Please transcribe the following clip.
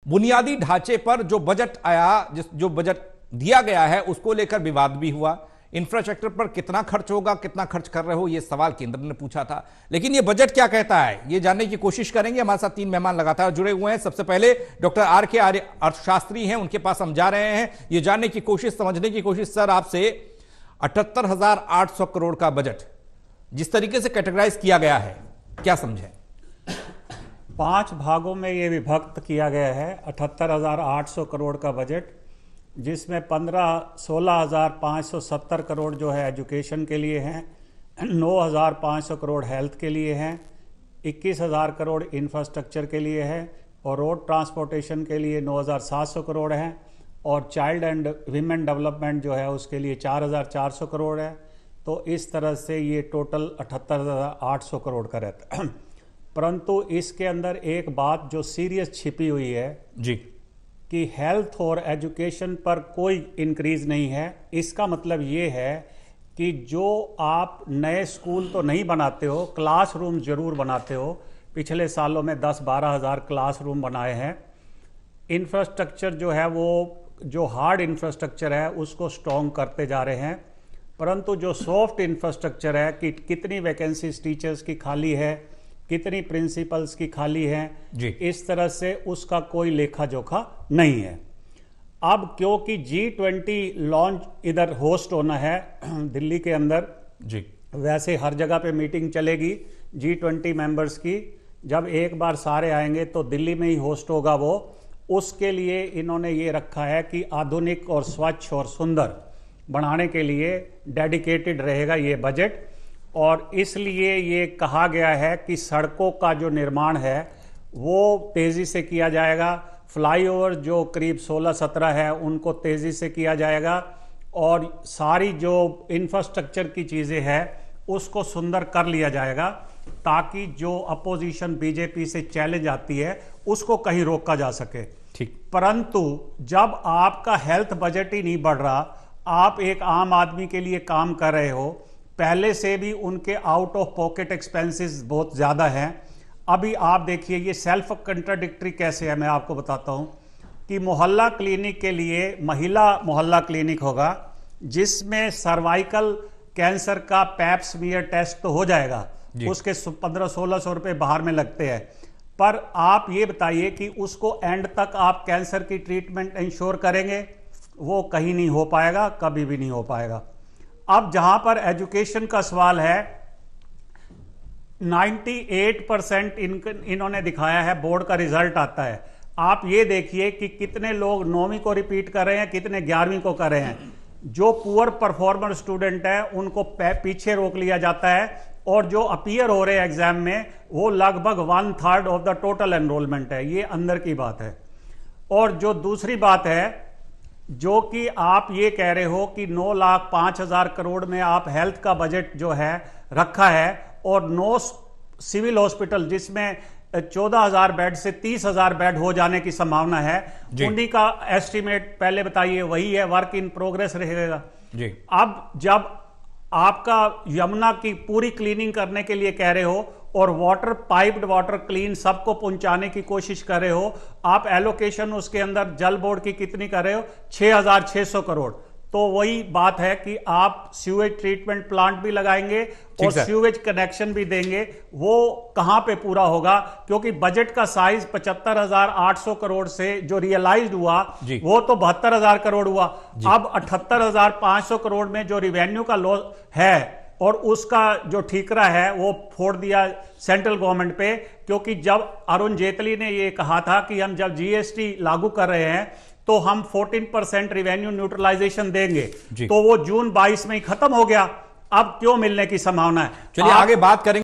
बुनियादी ढांचे पर जो बजट आया, जो बजट दिया गया है, उसको लेकर विवाद भी हुआ। इंफ्रास्ट्रक्चर पर कितना खर्च होगा, कितना खर्च कर रहे हो, यह सवाल केंद्र ने पूछा था। लेकिन यह बजट क्या कहता है, यह जानने की कोशिश करेंगे। हमारे साथ 3 मेहमान लगातार जुड़े हुए हैं। सबसे पहले डॉक्टर R.K. आर्य अर्थशास्त्री हैं, उनके पास हम जा रहे हैं यह जानने की कोशिश, समझने की कोशिश सर आपसे। 78,800 करोड़ का बजट जिस तरीके से कैटेगराइज किया गया है, क्या समझें? 5 भागों में ये विभक्त किया गया है। 78,800 करोड़ का बजट, जिसमें 16,570 करोड़ जो है एजुकेशन के लिए हैं, 9,500 करोड़ हेल्थ के लिए हैं, 21,000 करोड़ इंफ्रास्ट्रक्चर के लिए है, और रोड ट्रांसपोर्टेशन के लिए 9,700 करोड़ हैं, और चाइल्ड एंड वीमेन डेवलपमेंट जो है उसके लिए 4,400 करोड़ है। तो इस तरह से ये टोटल 78,800 करोड़ का रहता है। परंतु इसके अंदर एक बात जो सीरियस छिपी हुई है जी, कि हेल्थ और एजुकेशन पर कोई इंक्रीज नहीं है। इसका मतलब ये है कि जो आप नए स्कूल तो नहीं बनाते हो, क्लासरूम जरूर बनाते हो। पिछले सालों में 10-12 हज़ार क्लासरूम बनाए हैं। इंफ्रास्ट्रक्चर जो है वो जो हार्ड इंफ्रास्ट्रक्चर है उसको स्ट्रॉन्ग करते जा रहे हैं, परंतु जो सॉफ्ट इंफ्रास्ट्रक्चर है कि कितनी वैकेंसीज टीचर्स की खाली है, कितनी प्रिंसिपल्स की खाली हैं, इस तरह से उसका कोई लेखा जोखा नहीं है। अब क्योंकि G20 लॉन्च इधर होस्ट होना है दिल्ली के अंदर जी, वैसे हर जगह पे मीटिंग चलेगी G20 मेंबर्स की। जब एक बार सारे आएंगे तो दिल्ली में ही होस्ट होगा वो। उसके लिए इन्होंने ये रखा है कि आधुनिक और स्वच्छ और सुंदर बनाने के लिए डेडिकेटेड रहेगा ये बजट। और इसलिए ये कहा गया है कि सड़कों का जो निर्माण है वो तेज़ी से किया जाएगा। फ्लाईओवर जो करीब 16-17 है उनको तेज़ी से किया जाएगा, और सारी जो इंफ्रास्ट्रक्चर की चीज़ें हैं उसको सुंदर कर लिया जाएगा, ताकि जो अपोजिशन बीजेपी से चैलेंज आती है उसको कहीं रोका जा सके। ठीक। परंतु जब आपका हेल्थ बजट ही नहीं बढ़ रहा, आप एक आम आदमी के लिए काम कर रहे हो, पहले से भी उनके आउट ऑफ पॉकेट एक्सपेंसेस बहुत ज़्यादा हैं। अभी आप देखिए ये सेल्फ कंट्राडिक्टरी कैसे है, मैं आपको बताता हूं कि मोहल्ला क्लिनिक के लिए महिला मोहल्ला क्लिनिक होगा, जिसमें सर्वाइकल कैंसर का पैप स्मीयर टेस्ट तो हो जाएगा, उसके 1500-1600 रुपये बाहर में लगते हैं। पर आप ये बताइए कि उसको एंड तक आप कैंसर की ट्रीटमेंट इंश्योर करेंगे? वो कहीं नहीं हो पाएगा, कभी भी नहीं हो पाएगा। अब जहां पर एजुकेशन का सवाल है, 98% इन्होंने दिखाया है, बोर्ड का रिजल्ट आता है। आप ये देखिए कि कितने लोग 9वीं को रिपीट कर रहे हैं, कितने 11वीं को कर रहे हैं। जो पुअर परफॉर्मर स्टूडेंट है उनको पीछे रोक लिया जाता है, और जो अपीयर हो रहे हैं एग्जाम में वो लगभग 1/3 ऑफ द टोटल एनरोलमेंट है। ये अंदर की बात है। और जो दूसरी बात है, जो कि आप ये कह रहे हो कि 9,05,000 करोड़ में आप हेल्थ का बजट जो है रखा है, और 9 सिविल हॉस्पिटल जिसमें 14,000 बेड से 30,000 बेड हो जाने की संभावना है, उन्हीं का एस्टीमेट पहले बताइए, वही है, वर्क इन प्रोग्रेस रहेगा जी। अब जब आपका यमुना की पूरी क्लीनिंग करने के लिए कह रहे हो, और वाटर पाइप्ड वाटर क्लीन सबको पहुंचाने की कोशिश कर रहे हो, आप एलोकेशन उसके अंदर जल बोर्ड की कितनी कर रहे हो? 6,600 करोड़। तो वही बात है कि आप सीवेज ट्रीटमेंट प्लांट भी लगाएंगे और सीवेज कनेक्शन भी देंगे, वो कहां पे पूरा होगा? क्योंकि बजट का साइज 75,800 करोड़ से जो रियलाइज्ड हुआ वो तो 72,000 करोड़ हुआ। अब 78,500 करोड़ में जो रिवेन्यू का लॉस है और उसका जो ठीकरा है वो फोड़ दिया सेंट्रल गवर्नमेंट पे, क्योंकि जब अरुण जेटली ने ये कहा था कि हम जब GST लागू कर रहे हैं तो हम 14% रिवेन्यू न्यूट्रलाइजेशन देंगे, तो वो जून 22 में ही खत्म हो गया। अब क्यों मिलने की संभावना है? चलिए आगे बात करेंगे।